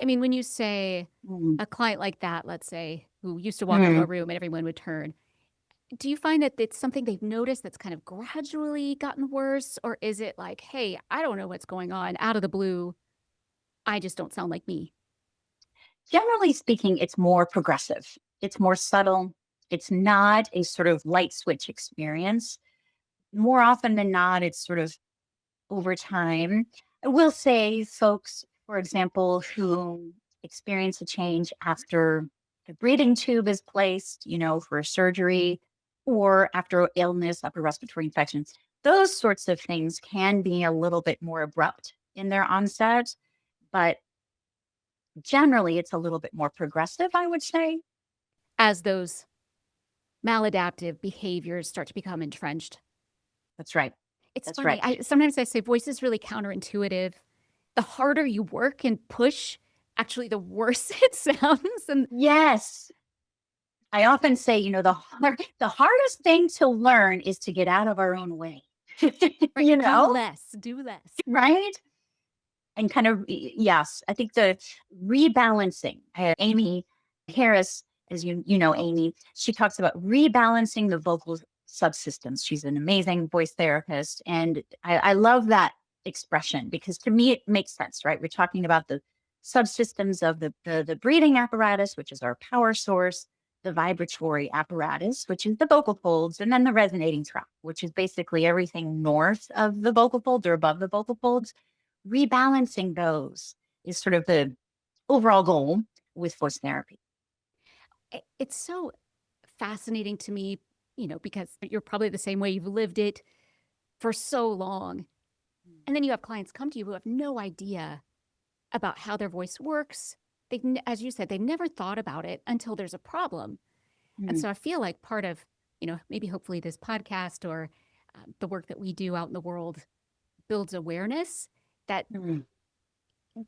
I mean, when you say Mm, a client like that, let's say, who used to walk into mm. a room and everyone would turn, do you find that it's something they've noticed that's kind of gradually gotten worse? Or is it like, hey, I don't know what's going on out of the blue. I just don't sound like me? Generally speaking, it's more progressive. It's more subtle. It's not a sort of light switch experience. More often than not, it's sort of over time. I will say, folks, for example, who experience a change after the breathing tube is placed, for a surgery, or after illness, upper respiratory infections, those sorts of things can be a little bit more abrupt in their onset. But generally, it's a little bit more progressive, I would say. As those maladaptive behaviors start to become entrenched. That's right. It's That's funny. right. Sometimes I say voice is really counterintuitive. The harder you work and push, actually, the worse it sounds. And Yes. I often say, the hardest thing to learn is to get out of our own way. right, you do know, less, do less. right? And kind of, yes, I think the rebalancing. Amy Harris, as you know, Amy, she talks about rebalancing the vocal subsystems. She's an amazing voice therapist, and I love that expression because to me it makes sense, right? We're talking about the subsystems of the breathing apparatus, which is our power source, the vibratory apparatus, which is the vocal folds, and then the resonating tract, which is basically everything north of the vocal folds or above the vocal folds. Rebalancing those is sort of the overall goal with voice therapy. It's so fascinating to me, because you're probably the same way. You've lived it for so long. And then you have clients come to you who have no idea about how their voice works. As you said, they've never thought about it until there's a problem. And Mm, so I feel like part of, maybe hopefully this podcast or the work that we do out in the world builds awareness that mm,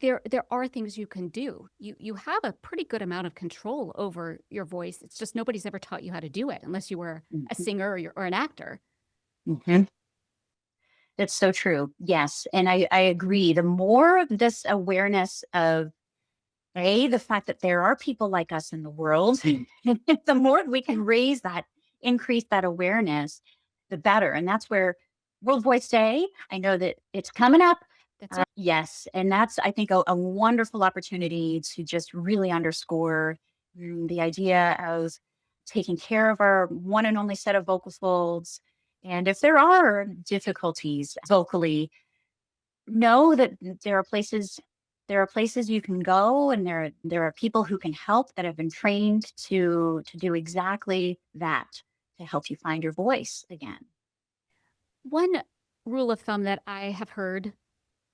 there are things you can do. You have a pretty good amount of control over your voice. It's just nobody's ever taught you how to do it unless you were a mhm, singer or an actor. mhm. That's so true. Yes. And I agree. The more of this awareness of the fact that there are people like us in the world, the more we can raise that, increase that awareness, the better. And that's where World Voice Day, I know that it's coming up. That's right. Yes, and that's, I think, a wonderful opportunity to just really underscore the idea of taking care of our one and only set of vocal folds. And if there are difficulties vocally, know that there are places you can go, and there are people who can help that have been trained to do exactly that, to help you find your voice again. One rule of thumb that I have heard,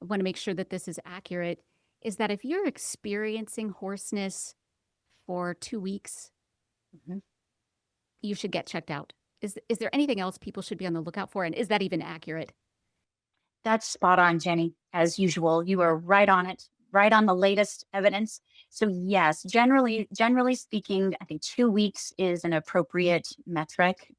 I want to make sure that this is accurate, is that if you're experiencing hoarseness for 2 weeks, Mhm. you should get checked out. Is there anything else people should be on the lookout for? And is that even accurate? That's spot on, Jenny. As usual, you are right on it, right on the latest evidence. So yes, generally speaking, I think 2 weeks is an appropriate metric.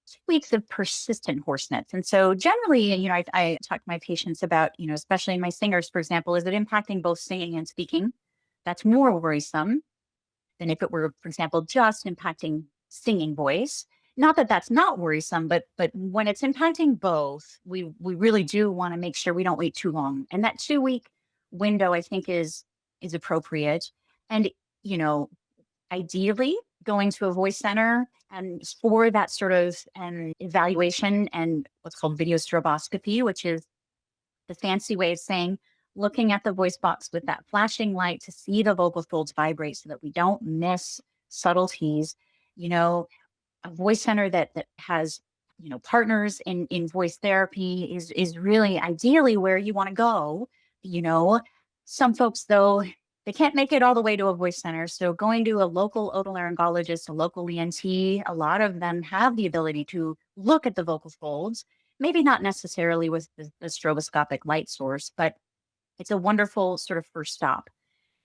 2 weeks of persistent hoarseness. And so generally, I talk to my patients about, especially my singers, for example, is it impacting both singing and speaking? That's more worrisome than if it were, for example, just impacting singing voice. Not that that's not worrisome, but when it's impacting both, we really do want to make sure we don't wait too long. And that 2 week window, I think, is appropriate. And you know, ideally, going to a voice center and for that sort of evaluation and what's called video stroboscopy, which is the fancy way of saying looking at the voice box with that flashing light to see the vocal folds vibrate so that we don't miss subtleties. You know, a voice center that has partners in voice therapy is really ideally where you want to go. you know some folks, though, they can't make it all the way to a voice center, so going to a local otolaryngologist, a local ENT, a lot of them have the ability to look at the vocal folds, maybe not necessarily with the stroboscopic light source, but it's a wonderful sort of first stop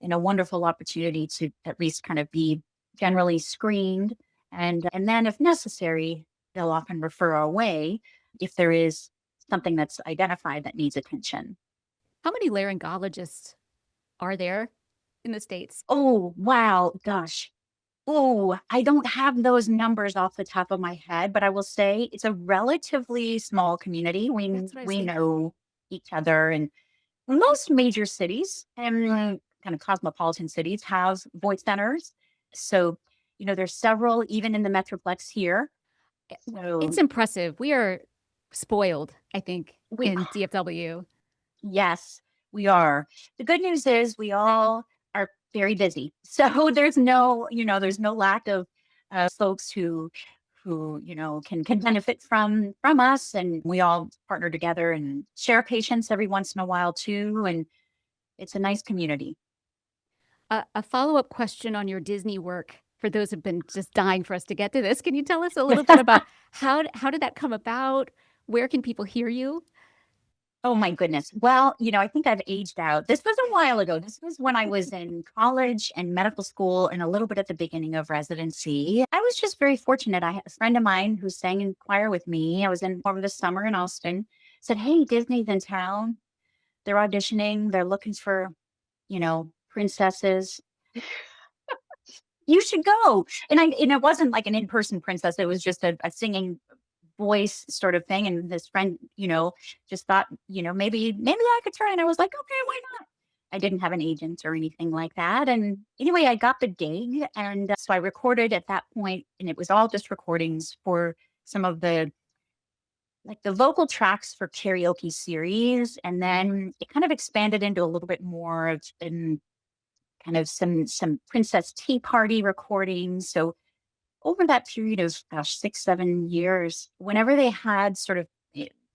and a wonderful opportunity to at least kind of be generally screened. And then if necessary, they'll often refer our way if there is something that's identified that needs attention. How many laryngologists are there in the States? Oh, wow. Gosh. Oh, I don't have those numbers off the top of my head, but I will say it's a relatively small community. We That's what I was we thinking. know each other, and most major cities and kind of cosmopolitan cities have voice centers. So, there's several even in the Metroplex here. It's So impressive. We are spoiled, I think, we in DFW. yes, we are. The good news is we all are very busy. So there's no lack of folks who can benefit from us, and we all partner together and share patients every once in a while too, and it's a nice community. A follow-up question on your Disney work for those who've been just dying for us to get to this. Can you tell us a little bit about how did that come about? Where can people hear you? Oh my goodness. Well, I think I've aged out. This was a while ago. This was when I was in college and medical school and a little bit at the beginning of residency. I was just very fortunate. I had a friend of mine who sang in choir with me. I was in over the summer in Austin. Said, "Hey, Disney's in town. They're auditioning. They're looking for, princesses. You should go." And it wasn't like an in-person princess. It was just a singing voice sort of thing. And this friend, just thought, maybe I could try. And I was like, okay, why not? I didn't have an agent or anything like that. And anyway, I got the gig. And so I recorded at that point, and it was all just recordings for some of the vocal tracks for karaoke series. And then it kind of expanded into a little bit more of kind of some Princess Tea Party recordings. So over that period of, gosh, 6, 7 years, whenever they had sort of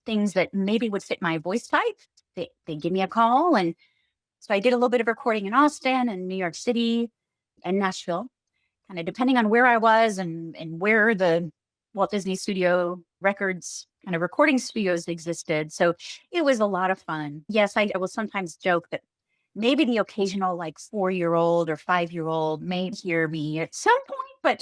things that maybe would fit my voice type, they give me a call. And so I did a little bit of recording in Austin and New York City and Nashville, kind of depending on where I was and where the Walt Disney Studio Records kind of recording studios existed. So it was a lot of fun. Yes, I will sometimes joke that maybe the occasional like 4-year-old or 5-year-old may hear me at some point, but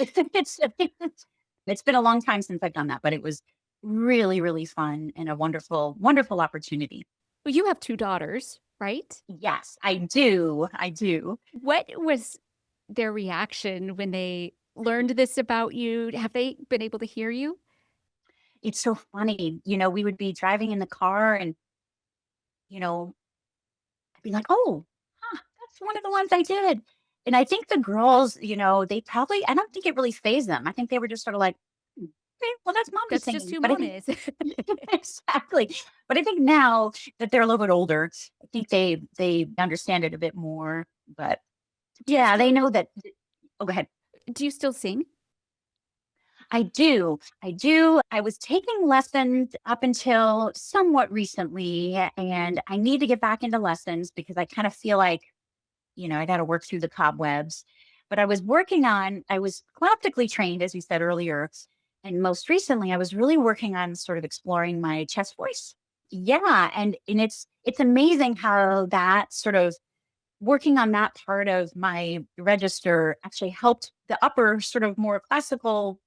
it's been a long time since I've done that. But it was really, really fun and a wonderful, wonderful opportunity. Well, you have two daughters, right? Yes, I do. I do. What was their reaction when they learned this about you? Have they been able to hear you? It's so funny. We would be driving in the car and, you know, I'd be like, oh, huh, that's one of the ones I did. And I think the girls, they probably, I don't think it really phased them. I think they were just sort of like, "Hmm, okay, well, that's mommy That's just singing." who But I mom think is. exactly. But I think now that they're a little bit older, I think they understand it a bit more. But Do you yeah, they still know that. Oh, go ahead. do you still sing? I do. I do. I was taking lessons up until somewhat recently, and I need to get back into lessons because I kind of feel like, I got to work through the cobwebs. But I was classically trained, as you said earlier. And most recently, I was really working on sort of exploring my chest voice. Yeah. And it's amazing how that sort of working on that part of my register actually helped the upper sort of more classical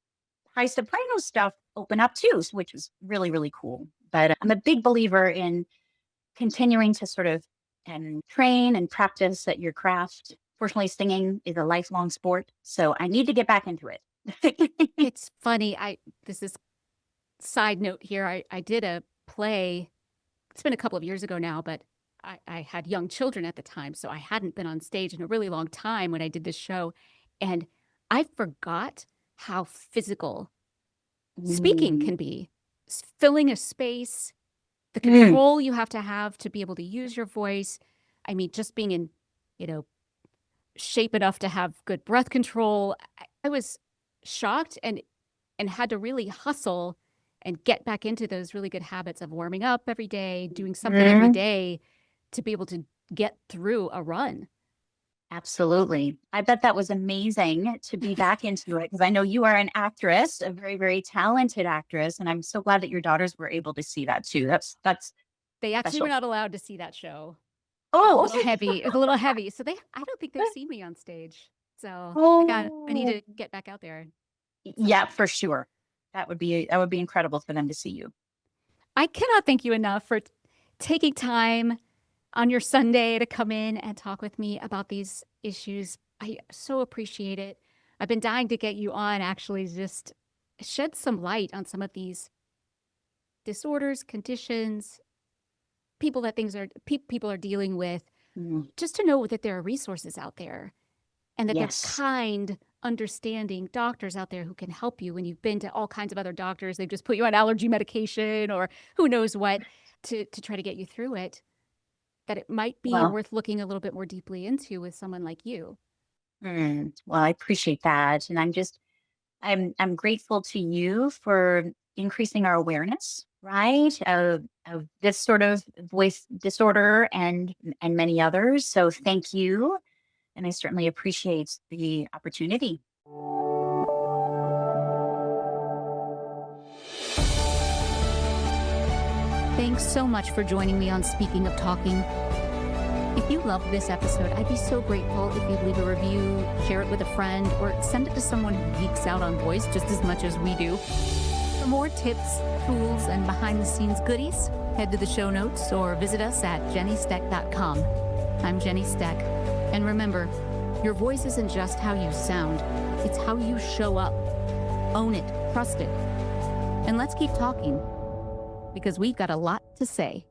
high soprano stuff open up too, which was really, really cool. But I'm a big believer in continuing to sort of and train and practice at your craft. Fortunately, singing is a lifelong sport, so I need to get back into it. It's funny. I This is side note here. I did a play. It's been a couple of years ago now, but I had young children at the time, so I hadn't been on stage in a really long time when I did this show. And I forgot how physical speaking Mm. can be. Filling a space, the Mm. control you have to be able to use your voice. I mean, just being in, you know, shape enough to have good breath control. I was shocked and had to really hustle and get back into those really good habits of warming up every day, doing something every Mm. day to be able to get through a run. Absolutely. I bet that was amazing to be back into it because I know you are an actress, a very, very talented actress, and I'm so glad that your daughters were able to see that too. That's They actually were special. not allowed to see that show. It was a Oh, little heavy. It was a little heavy. So I don't think they've seen me on stage. So I need Oh, to get back out there. So yeah, for sure. That would be incredible for them to see you. I cannot thank you enough for taking time on your Sunday to come in and talk with me about these issues. I so appreciate it. I've been dying to get you on actually just shed some light on some of these disorders, conditions, people are dealing with, Mm, just to know that there are resources out there and that there's yes. kind, understanding doctors out there who can help you when you've been to all kinds of other doctors. They've just put you on allergy medication or who knows what to try to get you through it. That it might be Well, worth looking a little bit more deeply into with someone like you. well, I appreciate that, and I'm grateful to you for increasing our awareness, right, of this sort of voice disorder and many others. So thank you, and I certainly appreciate the opportunity. Thanks so much for joining me on Speaking of Talking. If you loved this episode, I'd be so grateful if you'd leave a review, share it with a friend, or send it to someone who geeks out on voice just as much as we do. For more tips, tools, and behind the scenes goodies, head to the show notes or visit us at jennisteck.com. I'm Jenni Steck. And remember, your voice isn't just how you sound, it's how you show up. Own it, trust it. And let's keep talking, because we've got a lot to say.